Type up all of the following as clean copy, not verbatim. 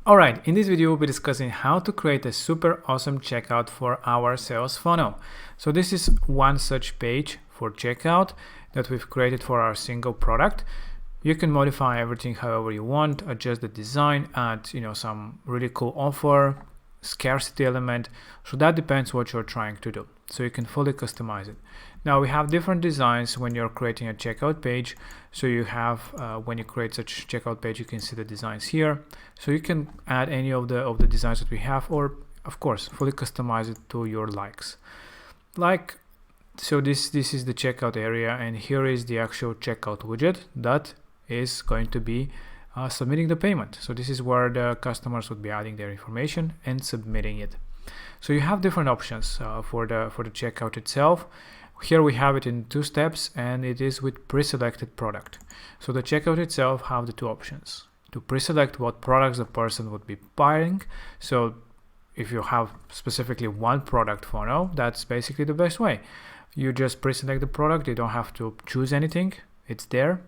Alright, in this video we'll be discussing how to create a super awesome checkout for our sales funnel. So this is one such page for checkout that we've created for our single product. You can modify everything however you want, adjust the design, add some really cool offer, scarcity element. So that depends what you're trying to do. So you can fully customize it. Now we have different designs when you're creating a checkout page. So you have when you create such checkout page, you can see the designs here. So you can add any of the designs that we have, or of course fully customize it to your likes. So this is the checkout area, and here is the actual checkout widget that is going to be submitting the payment. So this is where the customers would be adding their information and submitting it. So you have different options for the checkout itself. Here we have it in 2 steps, and it is with pre-selected product. So the checkout itself have the 2 options to pre-select what products the person would be buying. So if you have specifically one product funnel, that's basically the best way. You just pre-select the product. They don't have to choose anything. It's there.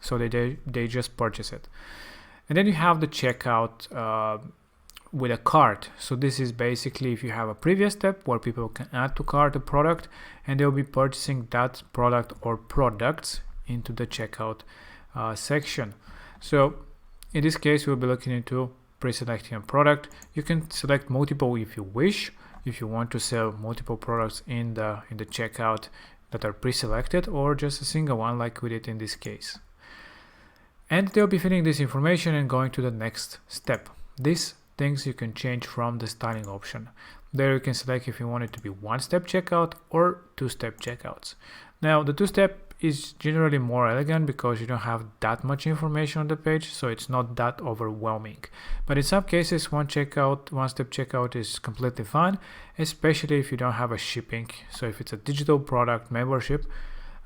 So they just purchase it. And then you have the checkout with a cart. So this is basically if you have a previous step where people can add to cart a product and they'll be purchasing that product or products into the checkout section. So in this case, we'll be looking into pre-selecting a product. You can select multiple if you wish, if you want to sell multiple products in the checkout that are pre-selected, or just a single one like we did in this case. And they'll be filling this information and going to the next step. These things you can change from the styling option. There you can select if you want it to be 1-step checkout or 2-step checkouts. Now the 2-step is generally more elegant because you don't have that much information on the page, so it's not that overwhelming. But in some cases, 1-step checkout is completely fine, especially if you don't have a shipping. So if it's a digital product membership,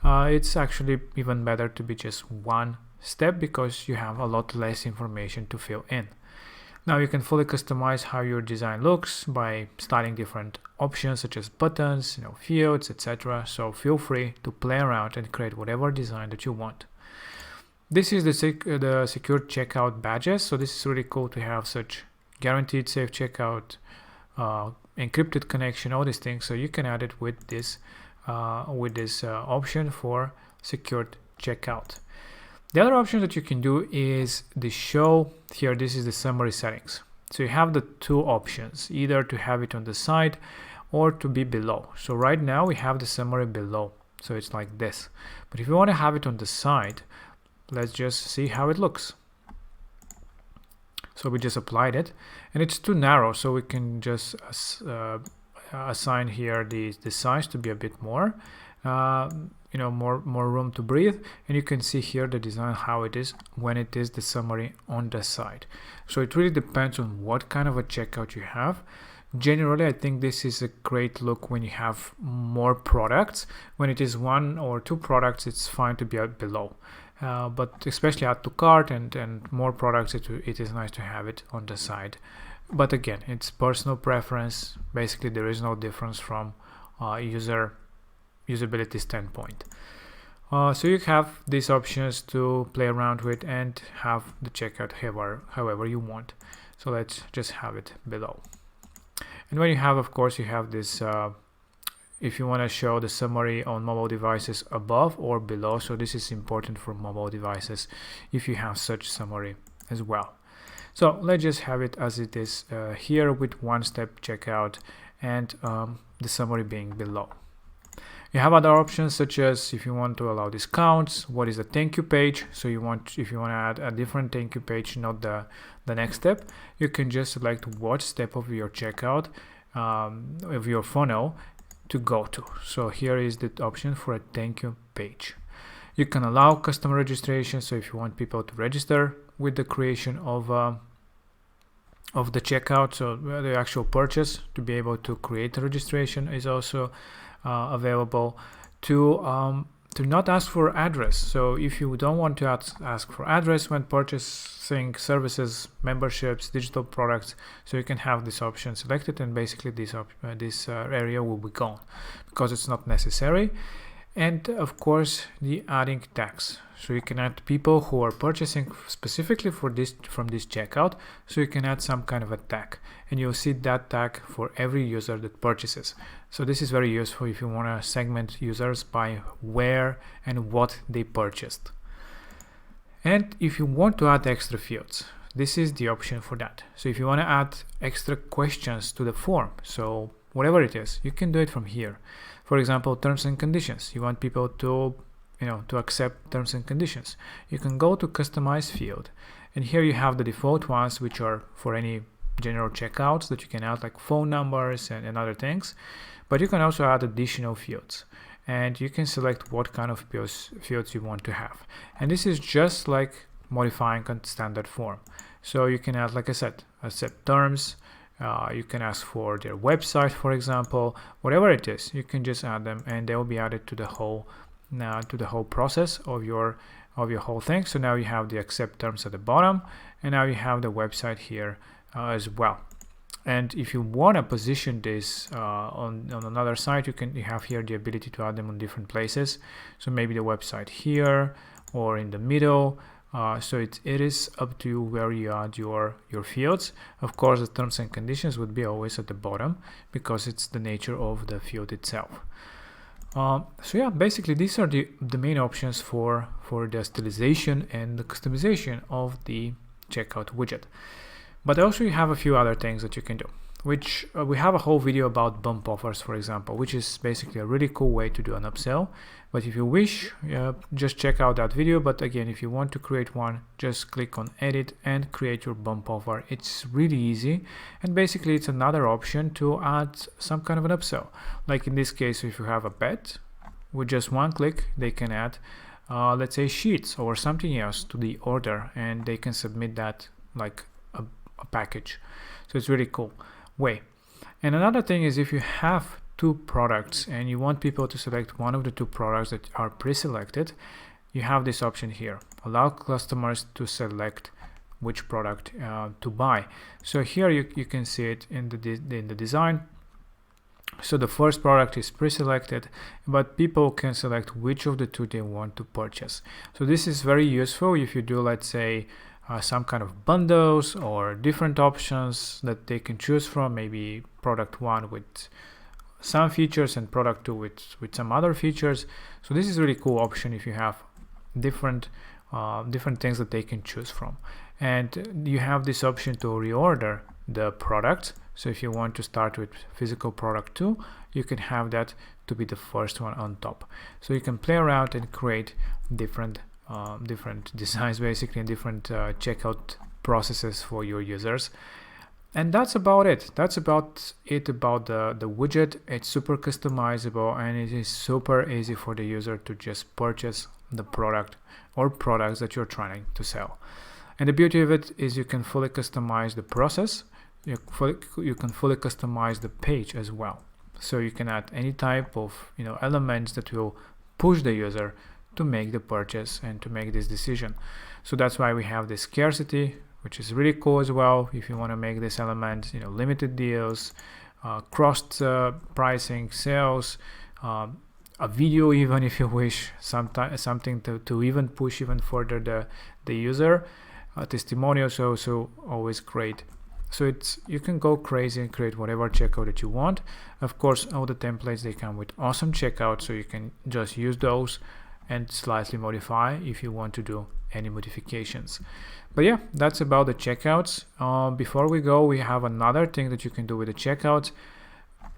it's actually even better to be just 1 step because you have a lot less information to fill in. Now you can fully customize how your design looks by styling different options such as buttons, fields, etc. So feel free to play around and create whatever design that you want. This is the secure checkout badges. So this is really cool to have such guaranteed safe checkout, encrypted connection, all these things. So you can add it with this option for secured checkout. The other option that you can do is the show. Here, this is the summary settings. So you have the 2 options, either to have it on the side or to be below. So right now we have the summary below. So it's like this. But if you want to have it on the side, let's just see how it looks. So we just applied it, and it's too narrow. So we can just assign here the size to be a bit more. More room to breathe, and you can see here the design how it is when it is the summary on the side. So it really depends on what kind of a checkout you have. Generally, I think this is a great look when you have more products. When it is 1 or 2 products, it's fine to be below. But especially add to cart and more products, it is nice to have it on the side. But again, it's personal preference. Basically, there is no difference from usability standpoint. So you have these options to play around with and have the checkout however you want. So let's just have it below. And when you have, of course, you have this if you want to show the summary on mobile devices above or below. So this is important for mobile devices if you have such summary as well. So let's just have it as it is here with 1-step checkout and the summary being below. You have other options such as if you want to allow discounts, what is the thank you page. So if you want to add a different thank you page, not the next step, you can just select what step of your checkout of your funnel to go to. So here is the option for a thank you page. You can allow customer registration. So if you want people to register with the creation of the checkout, so the actual purchase, to be able to create a registration is also available. To not ask for address. So if you don't want to ask for address when purchasing services, memberships, digital products, so you can have this option selected, and basically this area will be gone because it's not necessary. And of course the adding tags. So you can add people who are purchasing specifically for this from this checkout. So you can add some kind of a tag, and you'll see that tag for every user that purchases. So this is very useful if you want to segment users by where and what they purchased. And if you want to add extra fields, this is the option for that. So if you want to add extra questions to the form, so whatever it is, you can do it from here. For example, terms and conditions. You want people to, to accept terms and conditions. You can go to customize field, and here you have the default ones, which are for any general checkouts that you can add, like phone numbers and other things. But you can also add additional fields, and you can select what kind of fields you want to have. And this is just like modifying a standard form. So you can add, like I said, accept terms. You can ask for their website, for example, whatever it is. You can just add them, and they will be added to the whole process of your whole thing. So now you have the accept terms at the bottom, and now you have the website here as well. And if you want to position this on another site, you have here the ability to add them on different places. So maybe the website here or in the middle. So it is up to you where you add your fields. Of course, the terms and conditions would be always at the bottom because it's the nature of the field itself. So yeah, basically these are the main options for the stylization and the customization of the checkout widget. But also you have a few other things that you can do, which we have a whole video about bump offers, for example, which is basically a really cool way to do an upsell. But if you wish, just check out that video. But again, if you want to create one, just click on edit and create your bump offer. It's really easy, and basically it's another option to add some kind of an upsell. Like in this case, if you have a pet, with just one click they can add let's say sheets or something else to the order, and they can submit that like a package. So it's really cool way. And another thing is, if you have two products and you want people to select one of the two products that are pre-selected, you have this option here, allow customers to select which product to buy. So here you can see it in the design. So the first product is pre-selected, but people can select which of the two they want to purchase. So this is very useful if you do, let's say, some kind of bundles or different options that they can choose from, maybe product one with some features and product two with some other features. So this is a really cool option if you have different things that they can choose from. And you have this option to reorder the product. So if you want to start with physical product 2, you can have that to be the first one on top. So you can play around and create different designs, basically, and different checkout processes for your users. And that's about it. That's about it about the widget. It's super customizable, and it is super easy for the user to just purchase the product or products that you're trying to sell. And the beauty of it is you can fully customize the process. You can fully customize the page as well. So you can add any type of elements that will push the user to make the purchase and to make this decision. So that's why we have this scarcity, which is really cool as well. If you want to make this element, limited deals, crossed pricing, sales, a video, even if you wish, something to even push even further the user, testimonials also always great. So you can go crazy and create whatever checkout that you want. Of course, all the templates, they come with awesome checkout, so you can just use those and slightly modify if you want to do any modifications. But yeah, that's about the checkouts. Before we go, we have another thing that you can do with the checkouts.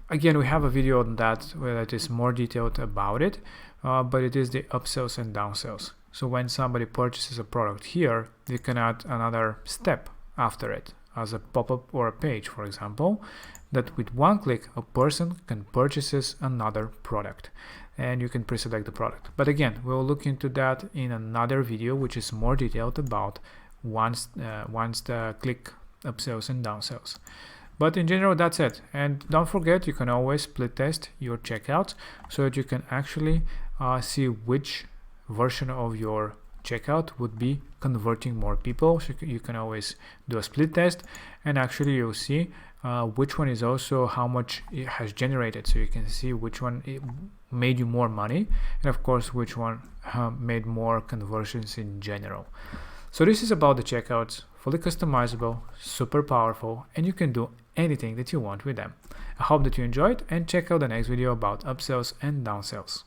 Again, we have a video on that where it is more detailed about it, but it is the upsells and downsells. So when somebody purchases a product here, you can add another step after it, as a pop-up or a page, for example, that with one click a person can purchase another product, and you can pre-select the product. But again, we'll look into that in another video, which is more detailed about once the click upsells and downsells. But in general, that's it. And don't forget, you can always split test your checkouts so that you can actually see which version of your checkout would be converting more people. So you can always do a split test, and actually you'll see which one is also how much it has generated, so you can see which one it made you more money, and of course which one made more conversions in general. So this is about the checkouts, fully customizable, super powerful, and you can do anything that you want with them. I hope that you enjoyed, and check out the next video about upsells and downsells.